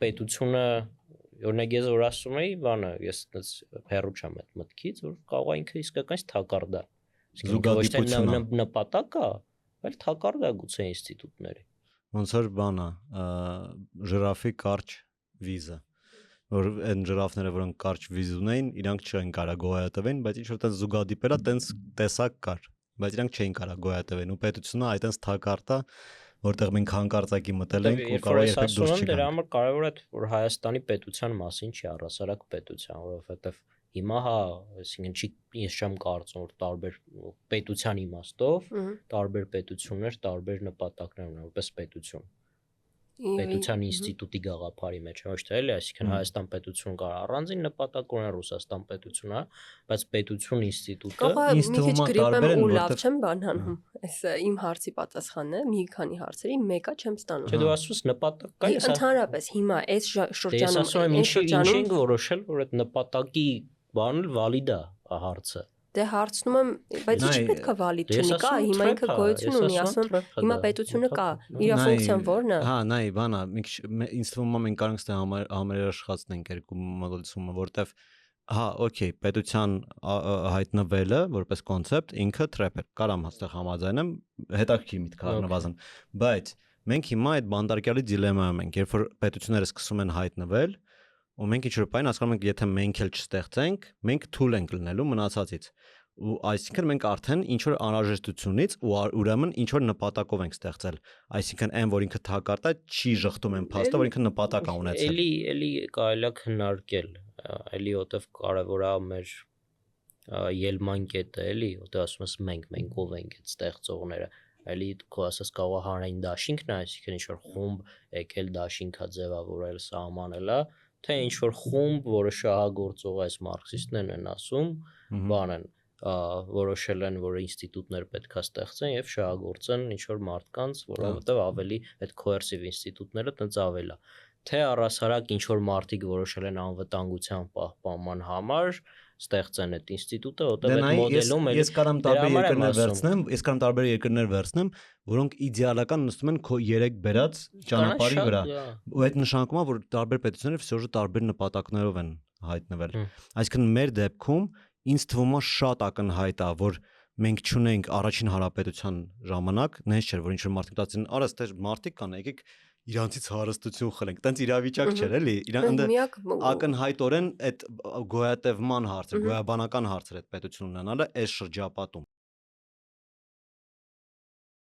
պետությունը օրինակ ես որ ասում էի, բանը, ես այդպես հեռու չեմ այդ մտքից, որ կարող է ինքը իսկականից թակարդ է։ Ոչ թե նպատակ է, այլ թակարդ է գուցե ինստիտուտների։ Ոնց որ բանը, ժրաֆի կարճ վիզը, որ այն ժրաֆները, որոնք կարճ վիզ ունեին, իրանք չեն կարող գոյատևեն, բայց ինչ որ տես զուգադիպելա, տենց տեսակ կար, բայց իրանք չէին կարող գոյատևեն, ու պետությունը այդպես թակարդ է, որտեղ մենք հանկարծակի մտել ենք ու կարող երբեք դուրս չգանք։ Դրա համար կարևոր է, որ Հայաստանի պետության մասին չի առասարակ պետության, որովհետև հիմա հա, այսինքն ես չեմ կարծում, որ տարբեր պետության իմաստով, տարբեր պետություններ, տարբեր նպատակներ ունեն, որպես պետություն։ Պետության ինստիտուտի գաղափարի մեջ ոչ թե էլի, այսինքն Հայաստան պետություն կար առանձին նպատակ ունեն, Ռուսաստան պետությունը, բայց պետություն ինստիտուտը մի քիչ գրիպեմ ու լավ չեմ բանանում։ Այս իմ հարցի պատասխանն է, մի քանի հարցերի մեկը չեմ ստանում։ Չէ, դու ասում ես նպատակ կա, ես ընդհանրապես հիմա այս շրջանում ես ասում եմ ինչ որոշել, որ այդ նպատակի բանը վալիդ է հարցը։ Դե հարցնում եմ, բայց ինչ պետք է վալիդ չնի, կա, հիմա ինքը գոյություն ունի, ասում հիմա պետությունը կա, իր ֆունկցիան ո՞րն է։ Հա, նայ, բանա, ինձ թվում է մենք կարող ենք համերաշխացնենք երկու մոդելությունը, որտեվ հա, օքեյ, պետության հայտնվելը որպես կոնցեպտ ինքը թրեփ է, կարամ հաստեղ համաձայնեմ, հետաքրքիր միտք է նվազն, բայց մենք հիմա այդ բանդարկյալի դիլեմայում ենք, երբ որ պետությունները սկսում են հայտնվել, ու մենք ինչ-որ բան հասկանում ենք, եթե մենք էլ չստեղծենք, մենք թույլ ենք լինելու մնացածից։ Ու այսինքն մենք արդեն ինչ-որ անհրաժեշտությունից ու ուրեմն ինչ-որ նպատակով ենք ստեղծել։ Այսինքն այն, որ ինքը թակարդ է, չի շղթում այն փաստը, որ ինքը նպատակ է ունեցել։ Էլի կարելի է քննարկել, էլի որտեվ կարևոր է մեր ելման կետը, էլի, որտեվ ասում ես մենք ով ենք այդ ստեղծողները։ Էլի քո ասած կարող է հանրային դաշինքն է, այսինքն ինչ-որ խումբ եկել դաշինքա ձևավորել, սահմանել է, թե ինչ-որ խումբ, որը շահագործող այս մարքսիստներն են ասում, բան են, որոշել են, որ ինստիտուտներ պետք է ստեղծեն եւ շահագործեն ինչ-որ մարդկանց, որովհետեւ ավելի այդ coercive ինստիտուտները տենց ավել է։ Թե առասարակ ինչ-որ մարդիկ որոշել են անվտանգության պահպանման համար ստեղծեն այդ ինստիտուտը, որտեղ այդ մոդելում ես կարամ տարբեր երկրներ վերցնեմ, որոնք իդեալական նստում են քո 3 բերած ճանապարհի վրա։ Ու այդ նշանակում է, որ տարբեր պետությունները ֆսյոժը տարբեր նպատակներով են հայտնվել։ Այսինքն մեր դեպքում ինձ թվում է շատ ակնհայտ է, որ մենք չունենք առաջին հանրապետության ժամանակ, նենց չէր, որ ինչ-որ մարդիկ դասին, արա ստեղ մարդիկ կան, եկեք իրանցից հարստություն խլենք, տենց իրավիճակ չէր, էլի, ակնհայտորեն այդ գոյատևման հարցը, գոյաբանական հարցեր այդ պետություն ունենալը այս շրջապատում